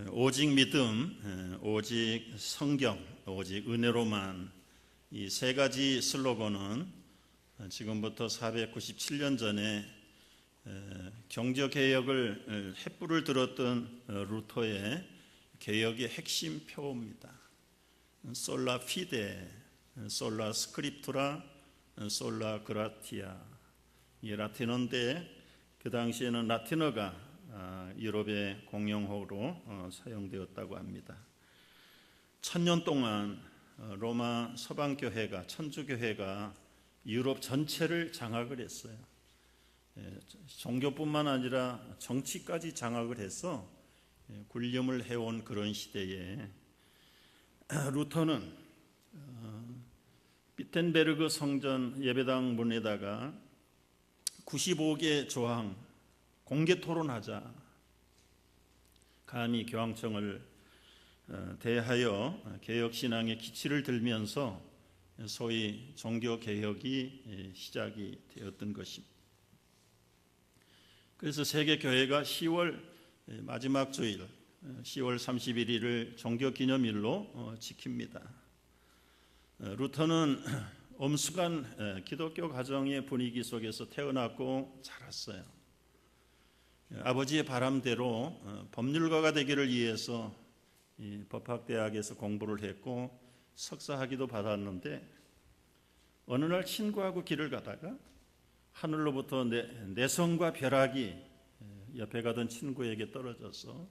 오직 믿음, 오직 성경, 오직 은혜로만, 이 세 가지 슬로건은 지금부터 497년 전에 경제개혁을 횃불을 들었던 루터의 개혁의 핵심 표어입니다. 솔라 피데, 솔라 스크립투라, 솔라 그라티아. 이 라틴어인데 그 당시에는 라틴어가 유럽의 공용어로 사용되었다고 합니다. 1000년 동안 로마 서방교회가, 천주교회가 유럽 전체를 장악을 했어요. 종교뿐만 아니라 정치까지 장악을 해서 군림을 해온 그런 시대에 루터는 비텐베르그 성전 예배당 문에다가 95개 조항 공개 토론하자, 감히 교황청을 대하여 개혁신앙의 기치를 들면서 소위 종교개혁이 시작이 되었던 것입니다. 그래서 세계교회가 10월 마지막 주일 10월 31일을 종교기념일로 지킵니다. 루터는 엄숙한 기독교 가정의 분위기 속에서 태어났고 자랐어요. 아버지의 바람대로 법률가가 되기를 위해서 법학대학에서 공부를 했고 석사학위도 받았는데 어느 날 친구하고 길을 가다가 하늘로부터 내성과 벼락이 옆에 가던 친구에게 떨어져서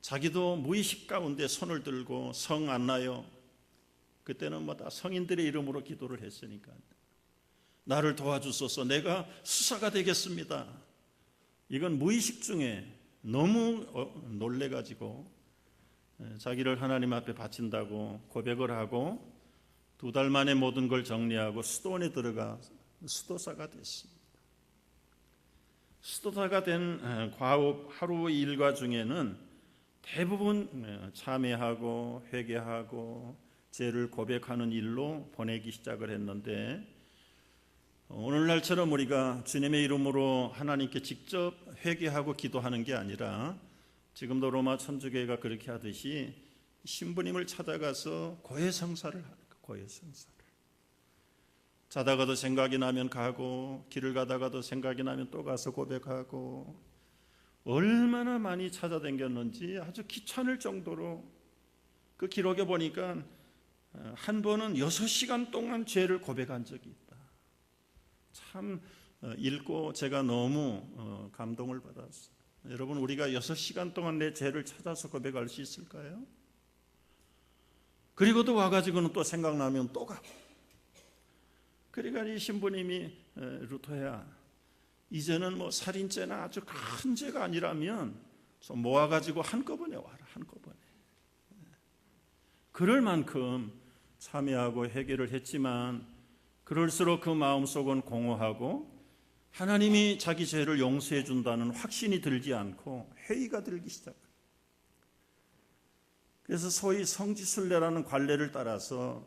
자기도 무의식 가운데 손을 들고 성 안 나요. 그때는 다 성인들의 이름으로 기도를 했으니까 나를 도와주소서, 내가 수사가 되겠습니다. 이건 무의식 중에 너무 놀래가지고 자기를 하나님 앞에 바친다고 고백을 하고 2달 만에 모든 걸 정리하고 수도원에 들어가 수도사가 됐습니다. 수도사가 된 하루 일과 중에는 대부분 참회하고 회개하고 죄를 고백하는 일로 보내기 시작을 했는데, 오늘날처럼 우리가 주님의 이름으로 하나님께 직접 회개하고 기도하는 게 아니라 지금도 로마 천주교회가 그렇게 하듯이 신부님을 찾아가서 고해성사를 하는 거예요. 고해성사를. 자다가도 생각이 나면 가고, 길을 가다가도 생각이 나면 또 가서 고백하고, 얼마나 많이 찾아다녔는지 아주 귀찮을 정도로, 그 기록에 보니까 한 번은 6시간 동안 죄를 고백한 적이 있다. 참 읽고 제가 너무 감동을 받았어요. 여러분, 우리가 6시간 동안 내 죄를 찾아서 고백할 수 있을까요? 그리고도 와가지고는 또 생각나면 또 가고. 그러니까 이 신부님이 루터야, 이제는 살인죄나 아주 큰 죄가 아니라면 좀 모아가지고 한꺼번에 와라, 한꺼번에. 그럴 만큼 참여하고 회개를 했지만 그럴수록 그 마음속은 공허하고 하나님이 자기 죄를 용서해 준다는 확신이 들지 않고 회의가 들기 시작합니다. 그래서 소위 성지순례라는 관례를 따라서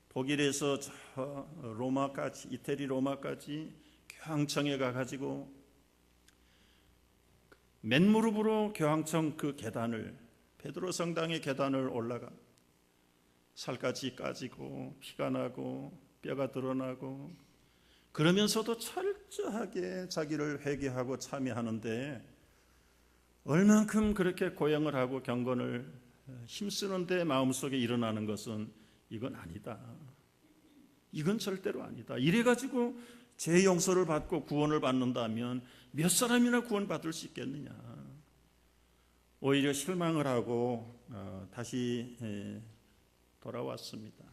독일에서 저 로마까지, 이태리 로마까지 교황청에 가가지고 맨무릎으로 교황청 그 계단을, 베드로 성당의 계단을 올라가 살갗이 까지고 피가 나고 뼈가 드러나고, 그러면서도 철저하게 자기를 회개하고 참여하는데 얼만큼 그렇게 고행을 하고 경건을 힘쓰는데 마음속에 일어나는 것은 이건 아니다. 이건 절대로 아니다. 이래가지고 죄 용서를 받고 구원을 받는다면 몇 사람이나 구원받을 수 있겠느냐. 오히려 실망을 하고 다시 돌아왔습니다.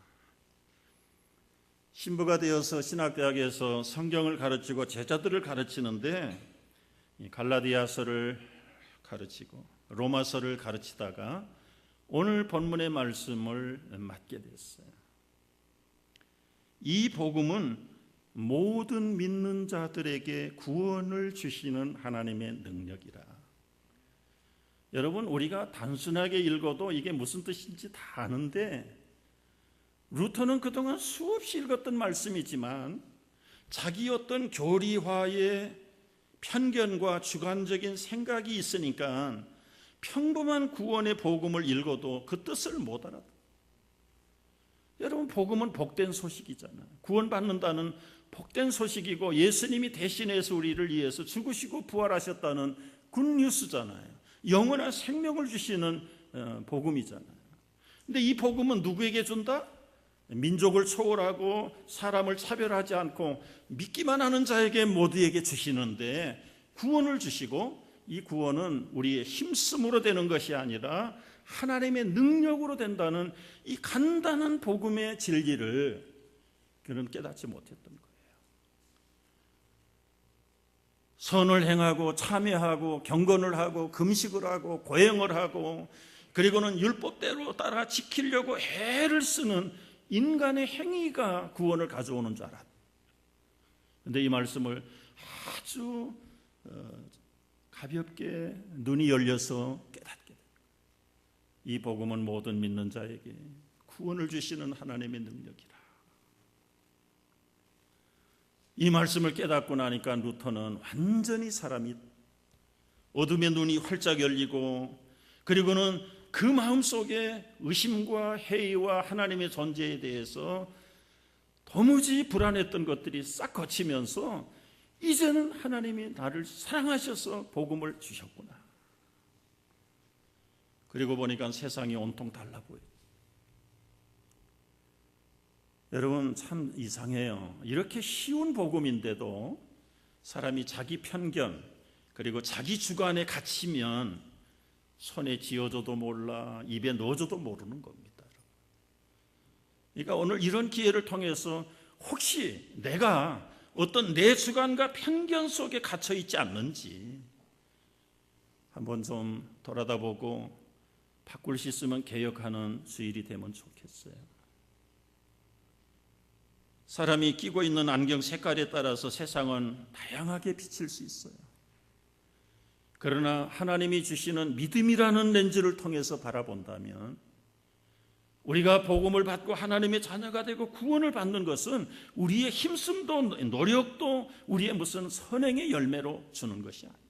신부가 되어서 신학대학에서 성경을 가르치고 제자들을 가르치는데 갈라디아서를 가르치고 로마서를 가르치다가 오늘 본문의 말씀을 맡게 됐어요. 이 복음은 모든 믿는 자들에게 구원을 주시는 하나님의 능력이라. 여러분, 우리가 단순하게 읽어도 이게 무슨 뜻인지 다 아는데, 루터는 그동안 수없이 읽었던 말씀이지만 자기 어떤 교리화의 편견과 주관적인 생각이 있으니까 평범한 구원의 복음을 읽어도 그 뜻을 못 알아듣어요. 여러분, 복음은 복된 소식이잖아요. 구원받는다는 복된 소식이고 예수님이 대신해서 우리를 위해서 죽으시고 부활하셨다는 굿뉴스잖아요. 영원한 생명을 주시는 복음이잖아요. 근데 이 복음은 누구에게 준다? 민족을 초월하고 사람을 차별하지 않고 믿기만 하는 자에게 모두에게 주시는데, 구원을 주시고 이 구원은 우리의 힘쓰므로 되는 것이 아니라 하나님의 능력으로 된다는 이 간단한 복음의 진리를 그는 깨닫지 못했던 거예요. 선을 행하고 참회하고 경건을 하고 금식을 하고 고행을 하고 그리고는 율법대로 따라 지키려고 애를 쓰는 인간의 행위가 구원을 가져오는 줄 알았다. 그런데 이 말씀을 아주 가볍게 눈이 열려서 깨닫게 됩니다. 이 복음은 모든 믿는 자에게 구원을 주시는 하나님의 능력이라. 이 말씀을 깨닫고 나니까 루터는 완전히 사람이 어둠의 눈이 활짝 열리고, 그리고는 그 마음속에 의심과 회의와 하나님의 존재에 대해서 도무지 불안했던 것들이 싹 거치면서 이제는 하나님이 나를 사랑하셔서 복음을 주셨구나. 그리고 보니까 세상이 온통 달라 보여요. 여러분, 참 이상해요. 이렇게 쉬운 복음인데도 사람이 자기 편견 그리고 자기 주관에 갇히면 손에 쥐어줘도 몰라, 입에 넣어줘도 모르는 겁니다. 그러니까 오늘 이런 기회를 통해서 혹시 내가 어떤 내 주관과 편견 속에 갇혀 있지 않는지 한번 좀 돌아다보고 바꿀 수 있으면 개혁하는 주일이 되면 좋겠어요. 사람이 끼고 있는 안경 색깔에 따라서 세상은 다양하게 비칠 수 있어요. 그러나 하나님이 주시는 믿음이라는 렌즈를 통해서 바라본다면, 우리가 복음을 받고 하나님의 자녀가 되고 구원을 받는 것은 우리의 힘씀도 노력도 우리의 무슨 선행의 열매로 주는 것이 아니에요.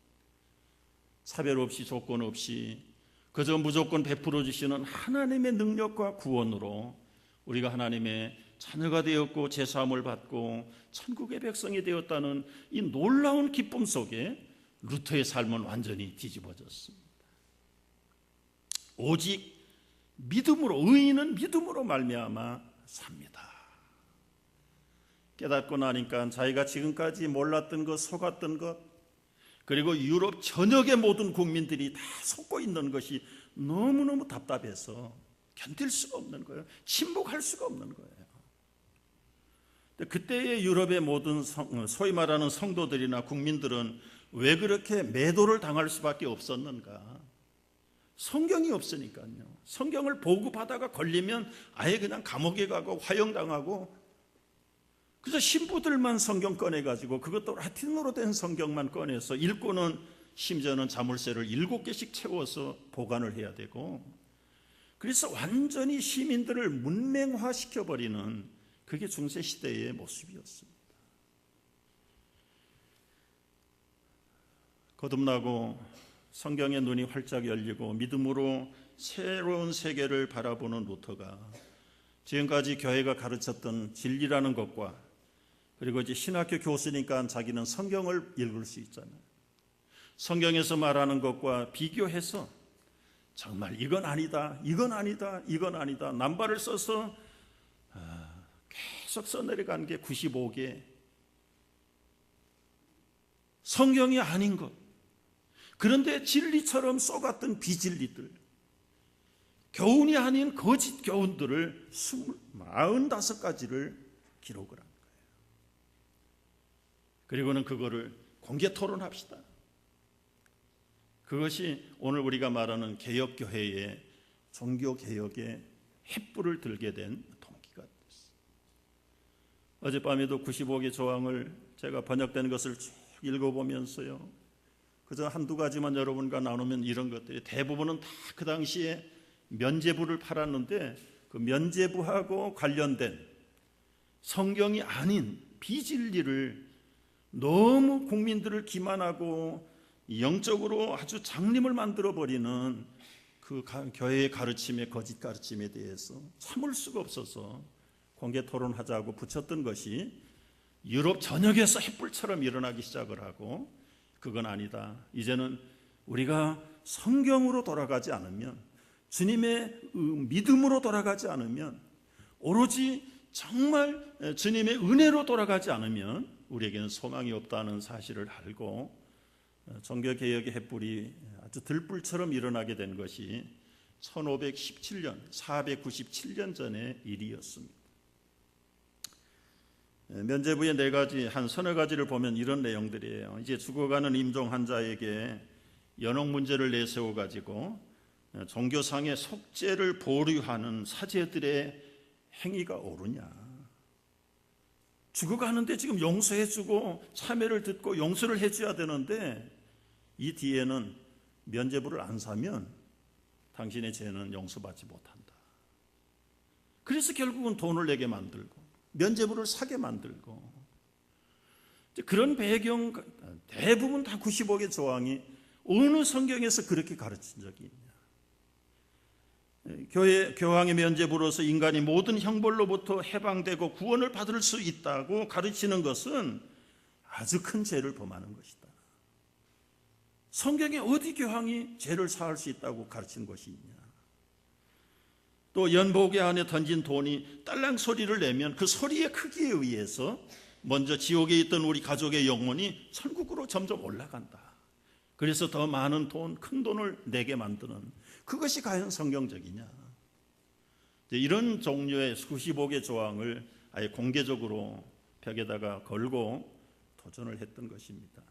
차별 없이 조건 없이 그저 무조건 베풀어 주시는 하나님의 능력과 구원으로 우리가 하나님의 자녀가 되었고 제사함을 받고 천국의 백성이 되었다는 이 놀라운 기쁨 속에 루터의 삶은 완전히 뒤집어졌습니다. 오직 믿음으로, 의인은 믿음으로 말미암아 삽니다. 깨닫고 나니까 자기가 지금까지 몰랐던 것, 속았던 것, 그리고 유럽 전역의 모든 국민들이 다 속고 있는 것이 너무너무 답답해서 견딜 수가 없는 거예요. 침묵할 수가 없는 거예요. 그때의 유럽의 모든 소위 말하는 성도들이나 국민들은 왜 그렇게 매도를 당할 수밖에 없었는가? 성경이 없으니까요. 성경을 보고받아가 걸리면 아예 그냥 감옥에 가고 화형당하고, 그래서 신부들만 성경 꺼내가지고 그것도 라틴어로 된 성경만 꺼내서 읽고는 심지어는 자물쇠를 7개씩 채워서 보관을 해야 되고, 그래서 완전히 시민들을 문맹화시켜버리는 그게 중세시대의 모습이었습니다. 거듭나고 성경의 눈이 활짝 열리고 믿음으로 새로운 세계를 바라보는 루터가 지금까지 교회가 가르쳤던 진리라는 것과, 그리고 이제 신학교 교수니까 자기는 성경을 읽을 수 있잖아요. 성경에서 말하는 것과 비교해서 정말 이건 아니다, 이건 아니다, 이건 아니다, 남발을 써서 계속 써내려간 게 95개 성경이 아닌 것, 그런데 진리처럼 쏘갔던 비진리들, 교훈이 아닌 거짓 교훈들을 95가지를 기록을 한 거예요. 그리고는 그거를 공개 토론합시다. 그것이 오늘 우리가 말하는 개혁교회의 종교개혁의 횃불을 들게 된 동기가 됐어요. 어젯밤에도 95개 조항을 제가 번역된 것을 쭉 읽어보면서요, 그저 한두 가지만 여러분과 나누면 이런 것들이 대부분은 다 그 당시에 면죄부를 팔았는데, 그 면죄부하고 관련된 성경이 아닌 비진리를 너무 국민들을 기만하고 영적으로 아주 장님을 만들어 버리는 그 교회의 가르침의 거짓 가르침에 대해서 참을 수가 없어서 공개 토론하자고 붙였던 것이 유럽 전역에서 햇불처럼 일어나기 시작을 하고, 그건 아니다. 이제는 우리가 성경으로 돌아가지 않으면, 주님의 믿음으로 돌아가지 않으면, 오로지 정말 주님의 은혜로 돌아가지 않으면 우리에게는 소망이 없다는 사실을 알고 종교개혁의 햇불이 아주 들불처럼 일어나게 된 것이 1517년 497년 전의 일이었습니다. 면죄부의 4가지, 한 서너 가지를 보면 이런 내용들이에요. 이제 죽어가는 임종 환자에게 연옥 문제를 내세워 가지고 종교상의 속죄를 보류하는 사제들의 행위가 옳으냐. 죽어가는데 지금 용서해주고 참회를 듣고 용서를 해줘야 되는데, 이 뒤에는 면죄부를 안 사면 당신의 죄는 용서받지 못한다. 그래서 결국은 돈을 내게 만들고 면죄부를 사게 만들고, 그런 배경 대부분 다 95개 조항이 어느 성경에서 그렇게 가르친 적이 있냐. 교황의 면죄부로서 인간이 모든 형벌로부터 해방되고 구원을 받을 수 있다고 가르치는 것은 아주 큰 죄를 범하는 것이다. 성경에 어디 교황이 죄를 사할 수 있다고 가르친 것이 있냐. 또 연복의 안에 던진 돈이 딸랑 소리를 내면 그 소리의 크기에 의해서 먼저 지옥에 있던 우리 가족의 영혼이 천국으로 점점 올라간다. 그래서 더 많은 돈, 큰 돈을 내게 만드는, 그것이 과연 성경적이냐. 이런 종류의 95개 조항을 아예 공개적으로 벽에다가 걸고 도전을 했던 것입니다.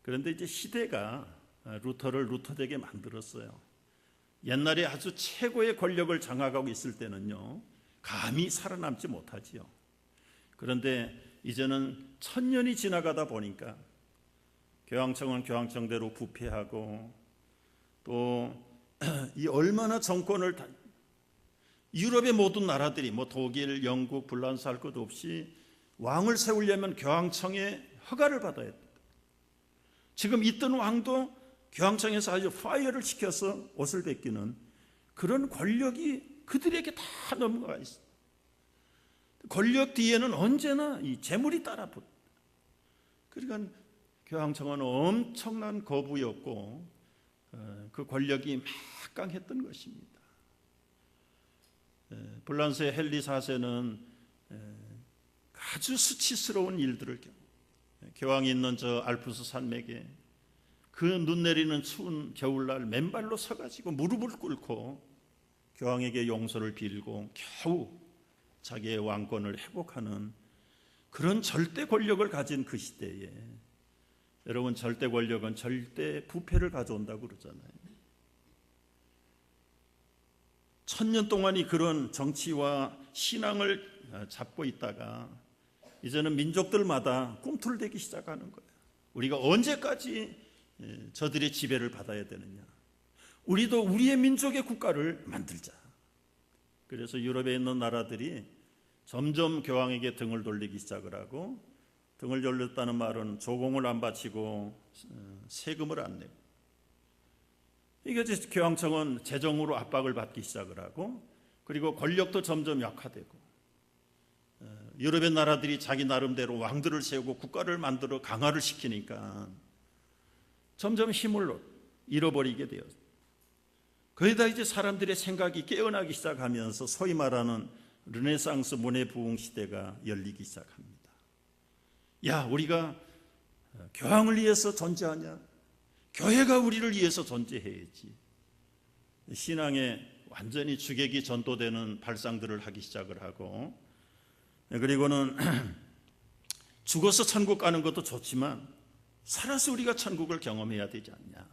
그런데 이제 시대가 루터를 루터되게 만들었어요. 옛날에 아주 최고의 권력을 장악하고 있을 때는요, 감히 살아남지 못하지요. 그런데 이제는 1000년이 지나가다 보니까 교황청은 교황청대로 부패하고, 또 이 얼마나 정권을 유럽의 모든 나라들이 독일, 영국, 불란서 할 것 없이 왕을 세우려면 교황청의 허가를 받아야 돼. 지금 있던 왕도 교황청에서 아주 파이어를 시켜서 옷을 벗기는 그런 권력이 그들에게 다 넘어가 있어. 권력 뒤에는 언제나 이 재물이 따라붙어. 그러니까 교황청은 엄청난 거부였고, 그 권력이 막강했던 것입니다. 불란서의 헨리 4세는 아주 수치스러운 일들을 교황이 있는 저 알프스 산맥에 그 눈 내리는 추운 겨울날 맨발로 서가지고 무릎을 꿇고 교황에게 용서를 빌고 겨우 자기의 왕권을 회복하는 그런 절대 권력을 가진 그 시대에, 여러분, 절대 권력은 절대 부패를 가져온다고 그러잖아요. 1000년 동안이 그런 정치와 신앙을 잡고 있다가 이제는 민족들마다 꿈틀대기 시작하는 거예요. 우리가 언제까지 저들의 지배를 받아야 되느냐. 우리도 우리의 민족의 국가를 만들자. 그래서 유럽에 있는 나라들이 점점 교황에게 등을 돌리기 시작을 하고, 등을 돌렸다는 말은 조공을 안 바치고 세금을 안 내고, 이게 이제 교황청은 재정으로 압박을 받기 시작을 하고, 그리고 권력도 점점 약화되고, 유럽의 나라들이 자기 나름대로 왕들을 세우고 국가를 만들어 강화를 시키니까 점점 힘을 잃어버리게 되었어요. 거기다 이제 사람들의 생각이 깨어나기 시작하면서 소위 말하는 르네상스 문해 부흥 시대가 열리기 시작합니다. 야, 우리가 교황을 위해서 존재하냐? 교회가 우리를 위해서 존재해야지. 신앙에 완전히 주객이 전도되는 발상들을 하기 시작을 하고, 그리고는 죽어서 천국 가는 것도 좋지만 살아서 우리가 천국을 경험해야 되지 않냐.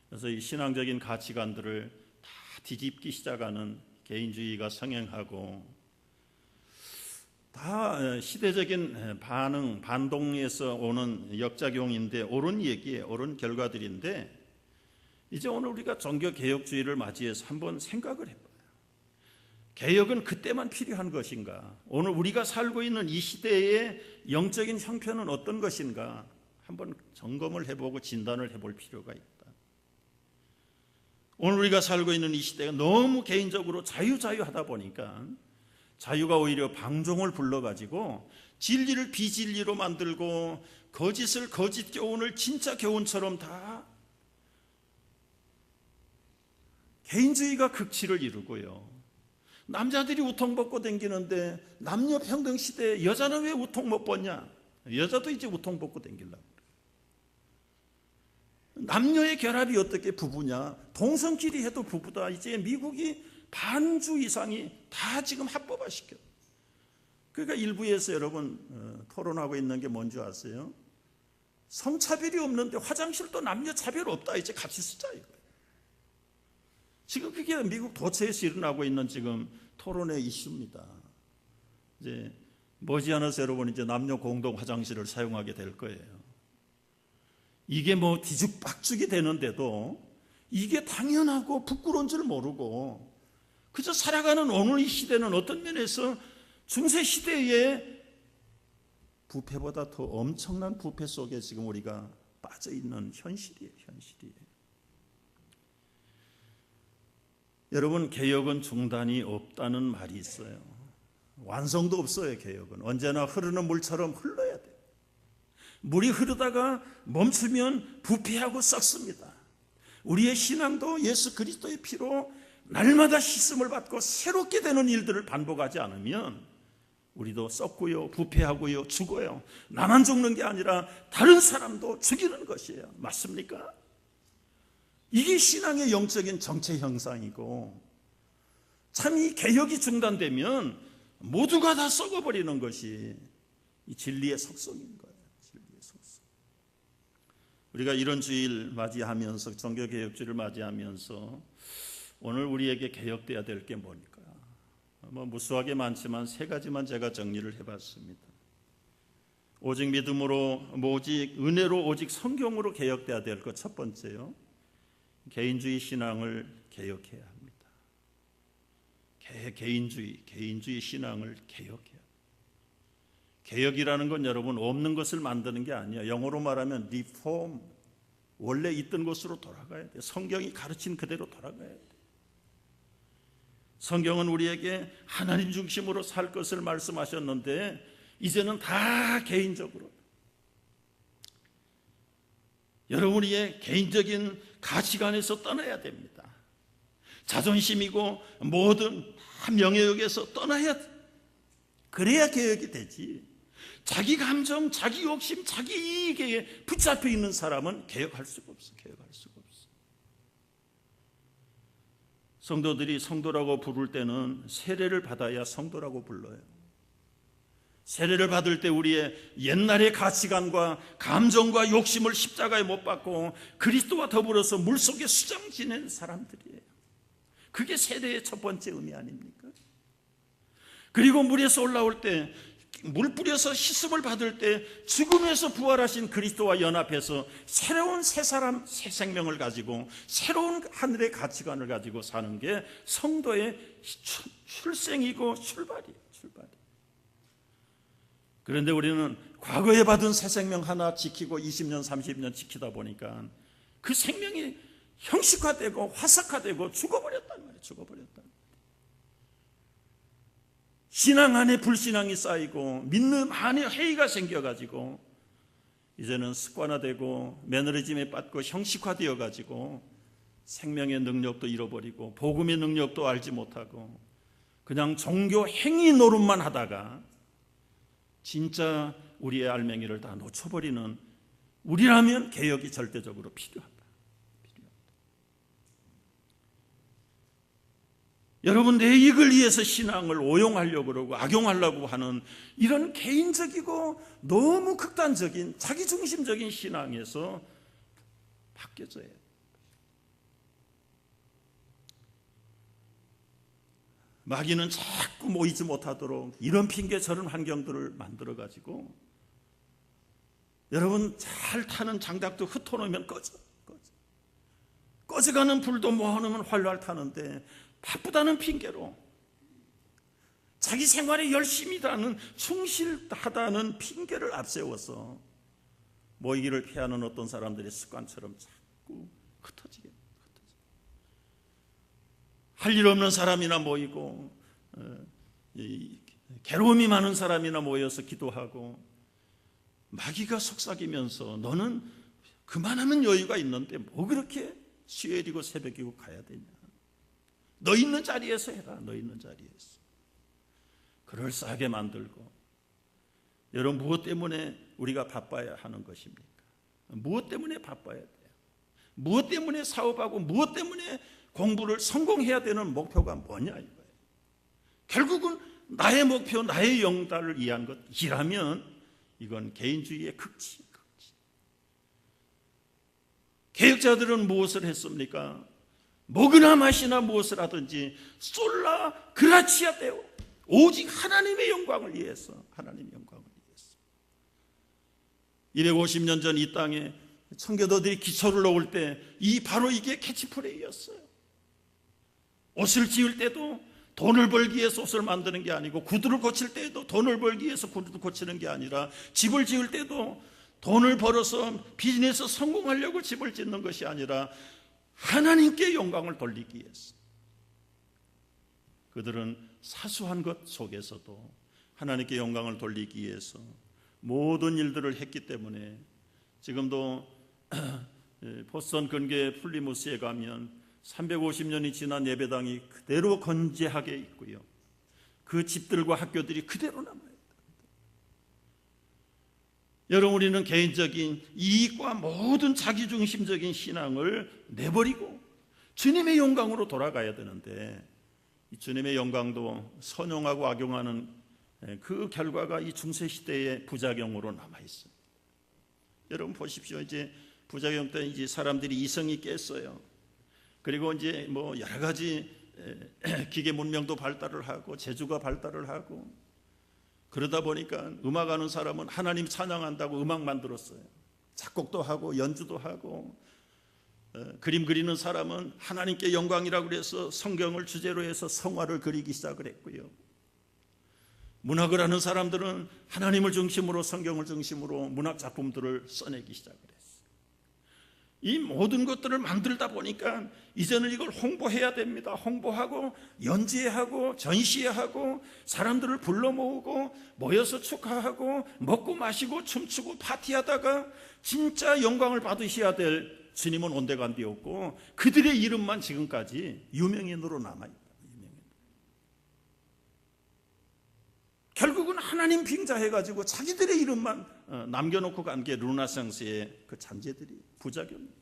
그래서 이 신앙적인 가치관들을 다 뒤집기 시작하는 개인주의가 성행하고, 다 시대적인 반동에서 오는 역작용인데, 옳은 얘기에 옳은 결과들인데, 이제 오늘 우리가 종교개혁주의를 맞이해서 한번 생각을 해봐요. 개혁은 그때만 필요한 것인가? 오늘 우리가 살고 있는 이 시대의 영적인 형편은 어떤 것인가? 한번 점검을 해보고 진단을 해볼 필요가 있다. 오늘 우리가 살고 있는 이 시대가 너무 개인적으로 자유하다 보니까 자유가 오히려 방종을 불러가지고 진리를 비진리로 만들고 거짓을 거짓 교훈을 진짜 교훈처럼 다 개인주의가 극치를 이루고요. 남자들이 우통 벗고 다니는데 남녀 평등 시대에 여자는 왜 우통 못 벗냐? 여자도 이제 우통 벗고 다니려고. 남녀의 결합이 어떻게 부부냐? 동성끼리 해도 부부다. 이제 미국이 반주 이상이 다 지금 합법화시켜. 그러니까 일부에서 여러분 토론하고 있는 게 뭔지 아세요? 성차별이 없는데 화장실도 남녀 차별 없다. 이제 같이 쓰자 이거예요. 지금 그게 미국 도처에서 일어나고 있는 지금 토론의 이슈입니다. 이제 머지않아서 여러분 이제 남녀 공동 화장실을 사용하게 될 거예요. 이게 뭐 뒤죽박죽이 되는데도 이게 당연하고 부끄러운 줄 모르고 그저 살아가는 오늘 이 시대는 어떤 면에서 중세 시대의 부패보다 더 엄청난 부패 속에 지금 우리가 빠져 있는 현실이에요. 여러분, 개혁은 중단이 없다는 말이 있어요. 완성도 없어요. 개혁은 언제나 흐르는 물처럼 흘러야 돼요. 물이 흐르다가 멈추면 부패하고 썩습니다. 우리의 신앙도 예수 그리스도의 피로 날마다 씻음을 받고 새롭게 되는 일들을 반복하지 않으면 우리도 썩고요, 부패하고요, 죽어요. 나만 죽는 게 아니라 다른 사람도 죽이는 것이에요. 맞습니까? 이게 신앙의 영적인 정체 형상이고, 참 이 개혁이 중단되면 모두가 다 썩어버리는 것이 이 진리의 속성인 거예요. 진리의 속성. 우리가 이런 주일 맞이하면서, 종교개혁주의를 맞이하면서 오늘 우리에게 개혁돼야 될 게 뭘까? 무수하게 많지만 세 가지만 제가 정리를 해봤습니다. 오직 믿음으로, 오직 은혜로, 오직 성경으로 개혁돼야 될 것 첫 번째요. 개인주의 신앙을 개혁해야 합니다. 개인주의 신앙을 개혁해야 합니다. 개혁이라는 건 여러분 없는 것을 만드는 게 아니에요. 영어로 말하면 reform, 원래 있던 곳으로 돌아가야 돼요. 성경이 가르친 그대로 돌아가야 돼요. 성경은 우리에게 하나님 중심으로 살 것을 말씀하셨는데 이제는 다 개인적으로, 여러분의 개인적인 가치관에서 떠나야 됩니다. 자존심이고 모든 명예욕에서 떠나야 돼. 그래야 개혁이 되지. 자기 감정, 자기 욕심, 자기 이익에 붙잡혀 있는 사람은 개혁할 수가 없어. 성도들이 성도라고 부를 때는 세례를 받아야 성도라고 불러요. 세례를 받을 때 우리의 옛날의 가치관과 감정과 욕심을 십자가에 못 박고 그리스도와 더불어서 물속에 수장 지낸 사람들이에요. 그게 세례의 첫 번째 의미 아닙니까? 그리고 물에서 올라올 때, 물 뿌려서 씻음을 받을 때 죽음에서 부활하신 그리스도와 연합해서 새로운 새 사람, 새 생명을 가지고 새로운 하늘의 가치관을 가지고 사는 게 성도의 출생이고 출발이에요. 그런데 우리는 과거에 받은 새 생명 하나 지키고 20년, 30년 지키다 보니까 그 생명이 형식화되고 화석화되고 죽어버렸단 말이에요. 신앙 안에 불신앙이 쌓이고 믿음 안에 회의가 생겨가지고 이제는 습관화되고 매너리즘에 빠지고 형식화되어가지고 생명의 능력도 잃어버리고 복음의 능력도 알지 못하고 그냥 종교 행위 노릇만 하다가 진짜 우리의 알맹이를 다 놓쳐버리는, 우리라면 개혁이 절대적으로 필요하다. 여러분, 내 이익을 위해서 신앙을 오용하려고 그러고 악용하려고 하는 이런 개인적이고 너무 극단적인 자기중심적인 신앙에서 바뀌어져야 해요. 마귀는 자꾸 모이지 못하도록 이런 핑계 저런 환경들을 만들어가지고 여러분 잘 타는 장작도 흩어놓으면 꺼져가는 불도 모아놓으면 활활 타는데 바쁘다는 핑계로 자기 생활에 열심히다는 충실하다는 핑계를 앞세워서 모이기를 피하는 어떤 사람들의 습관처럼 자꾸 흩어지게. 할 일 없는 사람이나 모이고 괴로움이 많은 사람이나 모여서 기도하고 마귀가 속삭이면서 너는 그만하면 여유가 있는데 뭐 그렇게 수요일이고 새벽이고 가야 되냐. 너 있는 자리에서 해라. 너 있는 자리에서. 그럴싸하게 만들고. 여러분, 무엇 때문에 우리가 바빠야 하는 것입니까? 무엇 때문에 바빠야 돼요? 무엇 때문에 사업하고 무엇 때문에 공부를 성공해야 되는 목표가 뭐냐 이거예요. 결국은 나의 목표, 나의 영달을 위한 것이라면 이건 개인주의의 극치. 개혁자들은 무엇을 했습니까? 먹으나 마시나 무엇을 하든지 솔라 그라치아 데오, 오직 하나님의 영광을 위해서, 하나님의 영광을 위해서. 250년 전 이 땅에 청교도들이 기초를 놓을 때 바로 이게 캐치프레이였어요. 옷을 지을 때도 돈을 벌기 위해서 옷을 만드는 게 아니고, 구두를 고칠 때도 돈을 벌기 위해서 구두를 고치는 게 아니라, 집을 지을 때도 돈을 벌어서 비즈니스 성공하려고 집을 짓는 것이 아니라 하나님께 영광을 돌리기 위해서. 그들은 사소한 것 속에서도 하나님께 영광을 돌리기 위해서 모든 일들을 했기 때문에 지금도 보스턴 근교의 플리무스에 가면 350년이 지난 예배당이 그대로 건재하게 있고요, 그 집들과 학교들이 그대로 남아있다. 여러분, 우리는 개인적인 이익과 모든 자기중심적인 신앙을 내버리고 주님의 영광으로 돌아가야 되는데, 이 주님의 영광도 선용하고 악용하는 그 결과가 이 중세시대의 부작용으로 남아있습니다. 여러분 보십시오. 이제 부작용 때 이제 사람들이 이성이 깼어요. 그리고 이제 뭐 여러 가지 기계 문명도 발달을 하고 재주가 발달을 하고, 그러다 보니까 음악하는 사람은 하나님 찬양한다고 음악 만들었어요. 작곡도 하고 연주도 하고, 그림 그리는 사람은 하나님께 영광이라고 그래서 성경을 주제로 해서 성화를 그리기 시작을 했고요. 문학을 하는 사람들은 하나님을 중심으로, 성경을 중심으로 문학 작품들을 써내기 시작을 했어요. 이 모든 것들을 만들다 보니까 이제는 이걸 홍보해야 됩니다. 홍보하고 연재하고 전시하고 사람들을 불러 모으고 모여서 축하하고 먹고 마시고 춤추고 파티하다가 진짜 영광을 받으셔야 될 주님은 온데간데 없고, 그들의 이름만 지금까지 유명인으로 남아있다. 결국은 하나님 빙자해가지고 자기들의 이름만 남겨놓고 간 게 르네상스의 그 잔재들이 부작용입니다.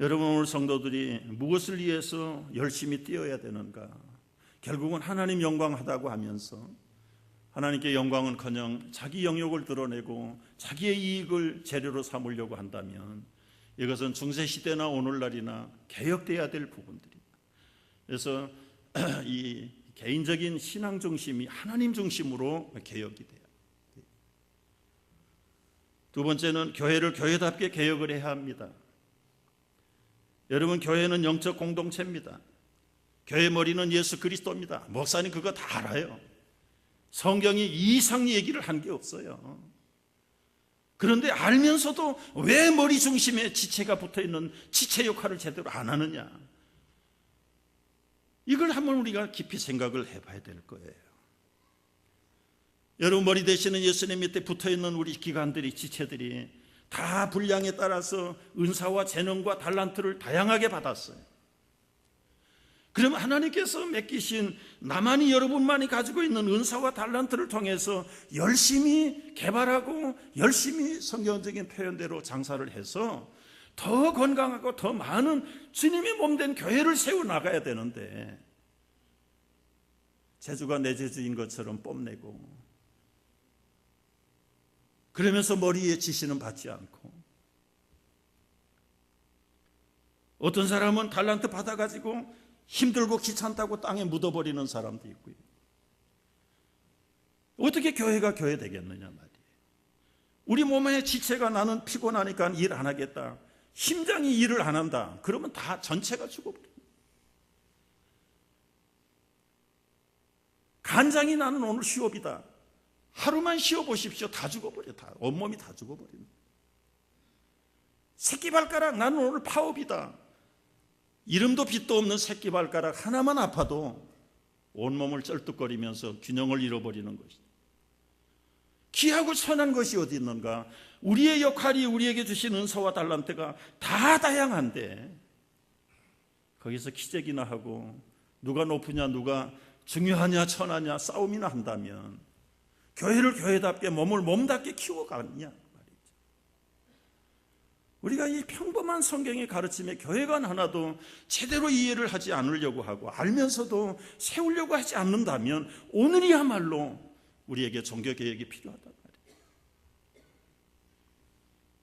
여러분, 오늘 성도들이 무엇을 위해서 열심히 뛰어야 되는가? 결국은 하나님 영광하다고 하면서 하나님께 영광은커녕 자기 영역을 드러내고 자기의 이익을 재료로 삼으려고 한다면 이것은 중세시대나 오늘날이나 개혁돼야 될 부분들입니다. 그래서 이 개인적인 신앙 중심이 하나님 중심으로 개혁이 돼요. 두 번째는 교회를 교회답게 개혁을 해야 합니다. 여러분, 교회는 영적 공동체입니다. 교회 머리는 예수 그리스도입니다. 목사님 그거 다 알아요. 성경이 이상 얘기를 한 게 없어요. 그런데 알면서도 왜 머리 중심에 지체가 붙어있는 지체 역할을 제대로 안 하느냐, 이걸 한번 우리가 깊이 생각을 해봐야 될 거예요. 여러분, 머리 되시는 예수님 밑에 붙어있는 우리 기관들이, 지체들이 다 분량에 따라서 은사와 재능과 달란트를 다양하게 받았어요. 그럼 하나님께서 맡기신 나만이, 여러분만이 가지고 있는 은사와 달란트를 통해서 열심히 개발하고 열심히 성경적인 표현대로 장사를 해서 더 건강하고 더 많은 주님의 몸된 교회를 세워나가야 되는데, 재주가 내 재주인 것처럼 뽐내고 그러면서 머리에 지시는 받지 않고, 어떤 사람은 달란트 받아가지고 힘들고 귀찮다고 땅에 묻어버리는 사람도 있고요. 어떻게 교회가 교회 되겠느냐 말이에요. 우리 몸에 지체가 나는 피곤하니까 일 안 하겠다, 심장이 일을 안 한다, 그러면 다 전체가 죽어버립니다. 간장이 나는 오늘 휴업이다, 하루만 쉬어보십시오. 다 죽어버려. 다 온몸이 다 죽어버립니다. 새끼발가락, 나는 오늘 파업이다. 이름도 빛도 없는 새끼발가락 하나만 아파도 온몸을 쩔뚝거리면서 균형을 잃어버리는 것이다. 귀하고 선한 것이 어디 있는가? 우리의 역할이, 우리에게 주신 은사와 달란트가 다 다양한데 거기서 기적이나 하고 누가 높으냐, 누가 중요하냐, 천하냐 싸움이나 한다면 교회를 교회답게, 몸을 몸답게 키워가느냐 말이죠. 우리가 이 평범한 성경의 가르침에 교회관 하나도 제대로 이해를 하지 않으려고 하고 알면서도 세우려고 하지 않는다면 오늘이야말로 우리에게 종교개혁이 필요하단 말이에요.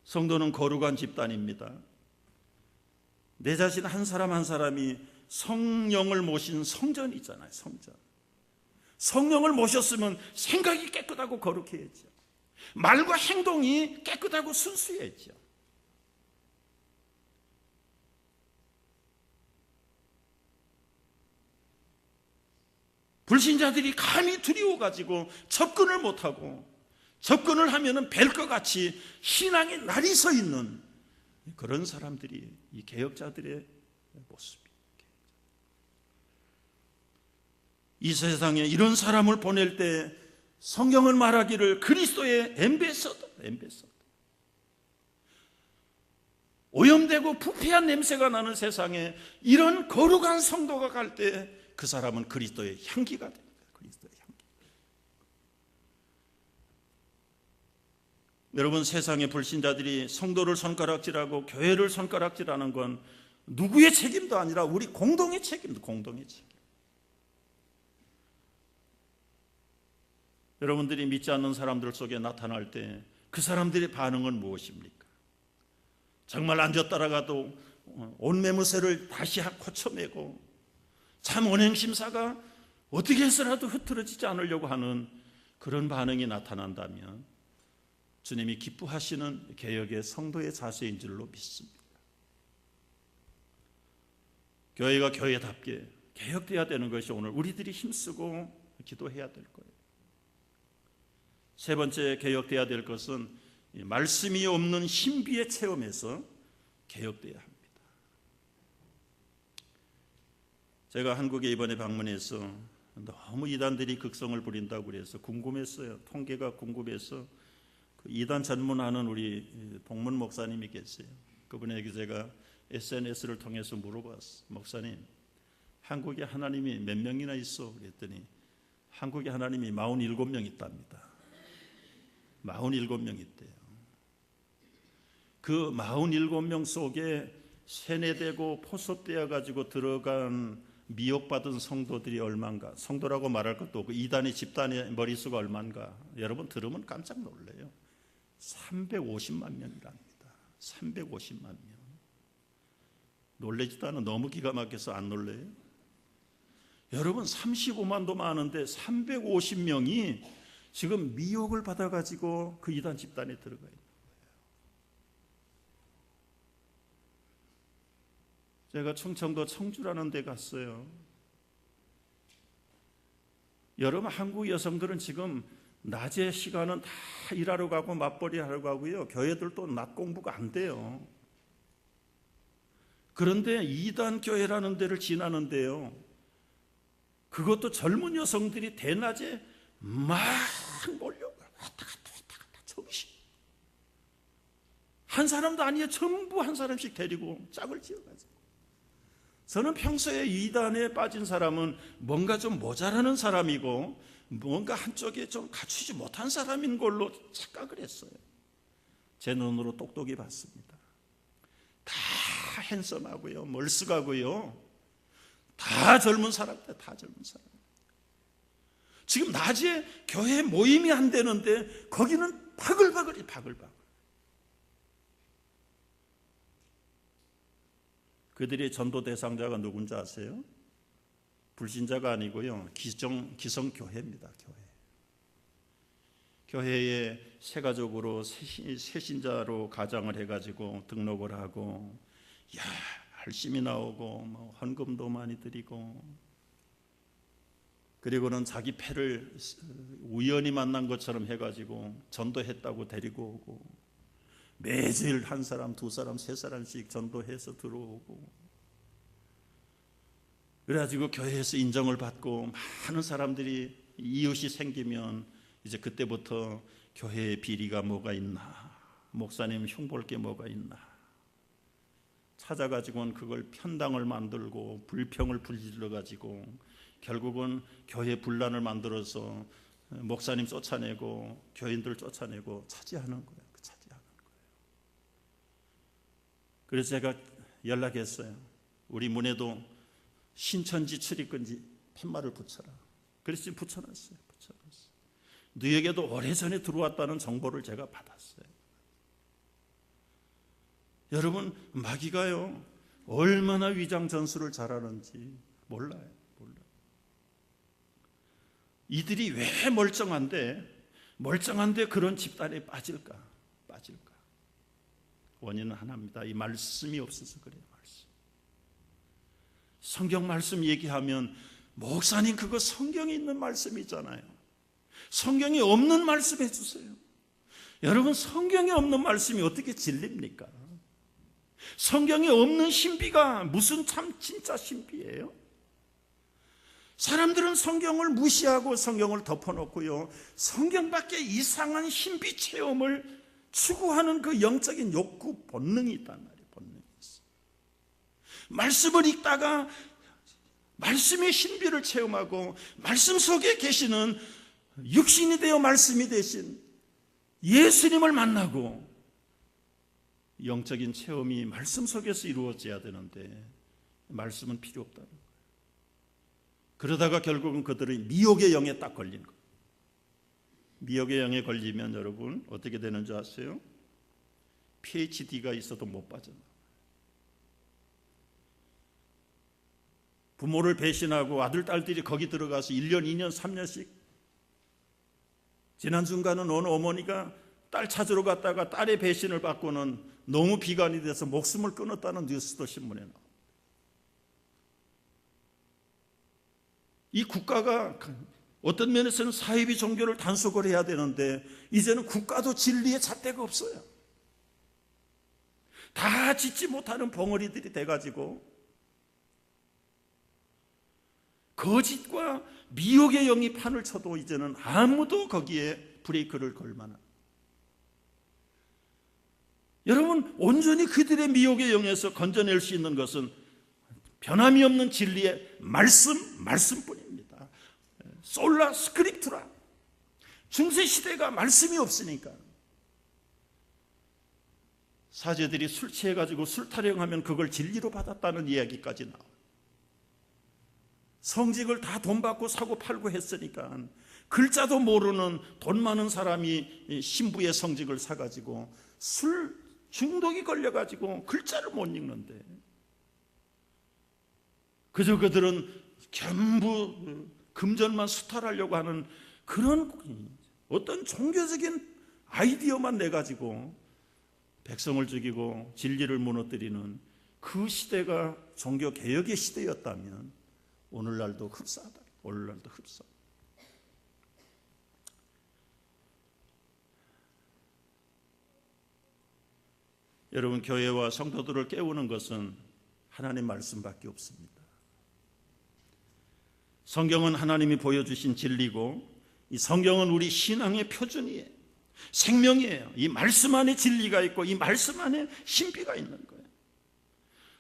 성도는 거룩한 집단입니다. 내 자신 한 사람 한 사람이 성령을 모신 성전이잖아요. 성전. 성령을 모셨으면 생각이 깨끗하고 거룩해야죠. 말과 행동이 깨끗하고 순수해야죠. 불신자들이 감히 두려워가지고 접근을 못하고, 접근을 하면은 뵐 것 같이 신앙에 날이 서 있는 그런 사람들이 이 개혁자들의 모습입니다. 이 세상에 이런 사람을 보낼 때 성경을 말하기를 그리스도의 엠베서더, 오염되고 부패한 냄새가 나는 세상에 이런 거룩한 성도가 갈 때 그 사람은 그리스도의 향기가 됩니다. 그리스도의 향기. 여러분, 세상의 불신자들이 성도를 손가락질하고 교회를 손가락질하는 건 누구의 책임도 아니라 우리 공동의 책임도, 공동의 책임. 여러분들이 믿지 않는 사람들 속에 나타날 때 그 사람들의 반응은 무엇입니까? 정말 앉아 따라가도 온매무새를 다시 고쳐내고 참 언행심사가 어떻게 해서라도 흐트러지지 않으려고 하는 그런 반응이 나타난다면 주님이 기뻐하시는 개혁의 성도의 자세인 줄로 믿습니다. 교회가 교회답게 개혁돼야 되는 것이 오늘 우리들이 힘쓰고 기도해야 될 거예요. 세 번째 개혁돼야 될 것은 말씀이 없는 신비의 체험에서 개혁돼야 합니다. 제가 한국에 이번에 방문해서 너무 이단들이 극성을 부린다고 그래서 궁금했어요. 통계가 궁금해서 그 이단 전문하는 우리 동문 목사님이 계세요. 그분에게 제가 SNS를 통해서 물어봤어요. 목사님, 한국에 하나님이 몇 명이나 있어? 그랬더니 한국에 하나님이 47명 있답니다. 47명 있대요. 그 47명 속에 세뇌되고 포섭되어 가지고 들어간 미혹받은 성도들이 얼마인가? 성도라고 말할 것도 없고 이단의 집단의 머릿수가 얼마인가? 여러분 들으면 깜짝 놀래요. 350만 명이랍니다. 350만 명. 놀라지도 않아. 너무 기가 막혀서 안 놀래요? 여러분 35만도 많은데 350명이 지금 미혹을 받아가지고 그 이단 집단에 들어가 있는 거예요. 제가 충청도 청주라는 데 갔어요. 여러분 한국 여성들은 지금 낮에 시간은 다 일하러 가고 맞벌이 하러 가고요. 교회들도 낮 공부가 안 돼요. 그런데 이단 교회라는 데를 지나는데요. 그것도 젊은 여성들이 대낮에 막 몰려가 왔다 갔다 정신. 한 사람도 아니에요. 전부 한 사람씩 데리고 짝을 지어가지고. 저는 평소에 이단에 빠진 사람은 뭔가 좀 모자라는 사람이고 뭔가 한쪽에 좀 갖추지 못한 사람인 걸로 착각을 했어요. 제 눈으로 똑똑히 봤습니다. 다 핸섬하고요, 멀쓱하고요, 다 젊은 사람들, 다 젊은 사람. 지금 낮에 교회 모임이 안 되는데 거기는 바글바글이 바글바글. 그들의 전도 대상자가 누군지 아세요? 불신자가 아니고요, 기성교회입니다. 교회에 세가족으로 새신자로 가장을 해가지고 등록을 하고, 열심히 나오고 헌금도 많이 드리고, 그리고는 자기 패를 우연히 만난 것처럼 해가지고 전도했다고 데리고 오고, 매일 한 사람, 두 사람, 세 사람씩 전도해서 들어오고, 그래가지고 교회에서 인정을 받고 많은 사람들이 이웃이 생기면 이제 그때부터 교회의 비리가 뭐가 있나, 목사님 흉볼 게 뭐가 있나 찾아가지고는 그걸 편당을 만들고 불평을 불질러가지고 결국은 교회 분란을 만들어서 목사님 쫓아내고 교인들 쫓아내고 차지하는 거예요. 차지하는 거예요. 그래서 제가 연락했어요. 우리 문에도 신천지 출입금지 팻말을 붙여라. 그래서 지금 붙여놨어요. 뉴욕에도 오래전에 들어왔다는 정보를 제가 받았어요. 여러분, 마귀가요 얼마나 위장 전술을 잘하는지 몰라요. 이들이 왜 멀쩡한데 그런 집단에 빠질까? 원인은 하나입니다. 이 말씀이 없어서 그래요. 성경 말씀 얘기하면 목사님 그거 성경에 있는 말씀이잖아요. 성경에 없는 말씀 해주세요. 여러분, 성경에 없는 말씀이 어떻게 진리입니까? 성경에 없는 신비가 무슨 참 진짜 신비예요? 사람들은 성경을 무시하고 성경을 덮어놓고요, 성경 밖에 이상한 신비 체험을 추구하는 그 영적인 욕구, 본능이 있단 말이에요. 본능이 있어요. 말씀을 읽다가 말씀의 신비를 체험하고 말씀 속에 계시는 육신이 되어 말씀이 되신 예수님을 만나고 영적인 체험이 말씀 속에서 이루어져야 되는데 말씀은 필요 없다는 거예요. 그러다가 결국은 그들의 미혹의 영에 딱 걸린 거예요. 미혹의 영에 걸리면 여러분 어떻게 되는 줄 아세요? PhD가 있어도 못 빠져나와요. 부모를 배신하고 아들, 딸들이 거기 들어가서 1년, 2년, 3년씩, 지난 순간은 어느 어머니가 딸 찾으러 갔다가 딸의 배신을 받고는 너무 비관이 돼서 목숨을 끊었다는 뉴스도 신문에 나옵니다. 이 국가가 어떤 면에서는 사이비 종교를 단속을 해야 되는데 이제는 국가도 진리의 잣대가 없어요. 다 짓지 못하는 벙어리들이 돼가지고 거짓과 미혹의 영이 판을 쳐도 이제는 아무도 거기에 브레이크를 걸 만한, 여러분 온전히 그들의 미혹의 영에서 건져낼 수 있는 것은 변함이 없는 진리의 말씀뿐입니다. 솔라 스크립투라. 중세시대가 말씀이 없으니까 사제들이 술 취해가지고 술 타령하면 그걸 진리로 받았다는 이야기까지 나와요. 성직을 다 돈 받고 사고 팔고 했으니까 글자도 모르는 돈 많은 사람이 신부의 성직을 사가지고 술 중독이 걸려가지고 글자를 못 읽는데, 그저 그들은 전부 금전만 수탈하려고 하는 그런 어떤 종교적인 아이디어만 내가지고 백성을 죽이고 진리를 무너뜨리는 그 시대가 종교개혁의 시대였다면 오늘날도 흡사하다. 오늘날도 흡사하다. 여러분, 교회와 성도들을 깨우는 것은 하나님 말씀밖에 없습니다. 성경은 하나님이 보여주신 진리고 이 성경은 우리 신앙의 표준이에요. 생명이에요. 이 말씀 안에 진리가 있고 이 말씀 안에 신비가 있는 거예요.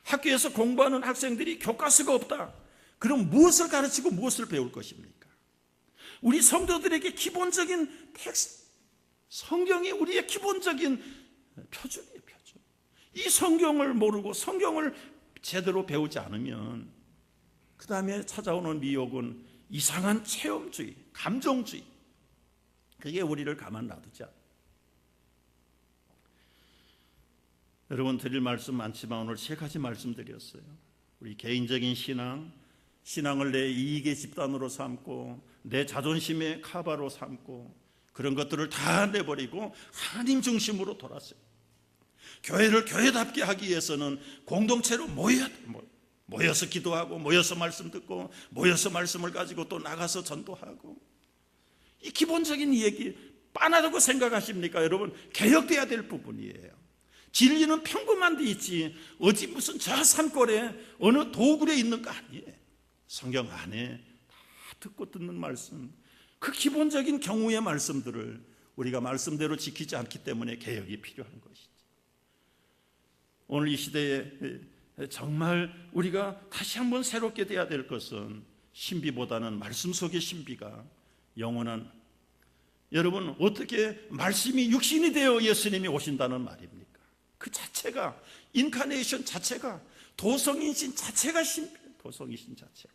학교에서 공부하는 학생들이 교과서가 없다. 그럼 무엇을 가르치고 무엇을 배울 것입니까? 우리 성도들에게 기본적인 텍스트, 성경이 우리의 기본적인 표준이에요. 표준. 이 성경을 모르고 성경을 제대로 배우지 않으면 그 다음에 찾아오는 미혹은 이상한 체험주의, 감정주의, 그게 우리를 가만 놔두지 않아요. 여러분, 드릴 말씀 많지만 오늘 3가지 말씀드렸어요. 우리 개인적인 신앙을 내 이익의 집단으로 삼고 내 자존심의 카바로 삼고 그런 것들을 다 내버리고 하나님 중심으로 돌았어요. 교회를 교회답게 하기 위해서는 공동체로 모여야 돼요. 모여서 기도하고 모여서 말씀 듣고 모여서 말씀을 가지고 또 나가서 전도하고, 이 기본적인 얘기 빤하다고 생각하십니까? 여러분, 개혁돼야 될 부분이에요. 진리는 평범한 데 있지 어디 무슨 저 산골에 어느 도굴에 있는 거 아니에요. 성경 안에 다 듣고 듣는 말씀, 그 기본적인 경우의 말씀들을 우리가 말씀대로 지키지 않기 때문에 개혁이 필요한 것이죠. 오늘 이 시대에 정말 우리가 다시 한번 새롭게 돼야 될 것은 신비보다는 말씀 속의 신비가 영원한, 여러분 어떻게 말씀이 육신이 되어 예수님이 오신다는 말입니까? 그 자체가, 인카네이션 자체가, 도성이신 자체가 신비, 도성이신 자체가.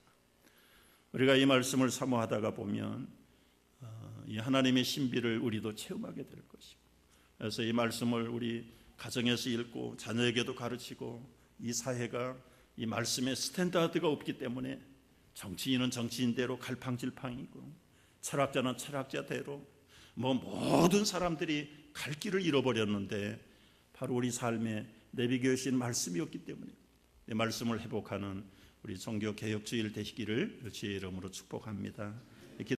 우리가 이 말씀을 사모하다가 보면 이 하나님의 신비를 우리도 체험하게 될 것이고, 그래서 이 말씀을 우리 가정에서 읽고 자녀에게도 가르치고, 이 사회가 이 말씀에 스탠다드가 없기 때문에 정치인은 정치인대로 갈팡질팡이고, 철학자는 철학자대로 모든 사람들이 갈 길을 잃어버렸는데, 바로 우리 삶에 내비게이신 말씀이었기 때문에 이 말씀을 회복하는 우리 종교개혁주일 되시기를 주의 이름으로 축복합니다.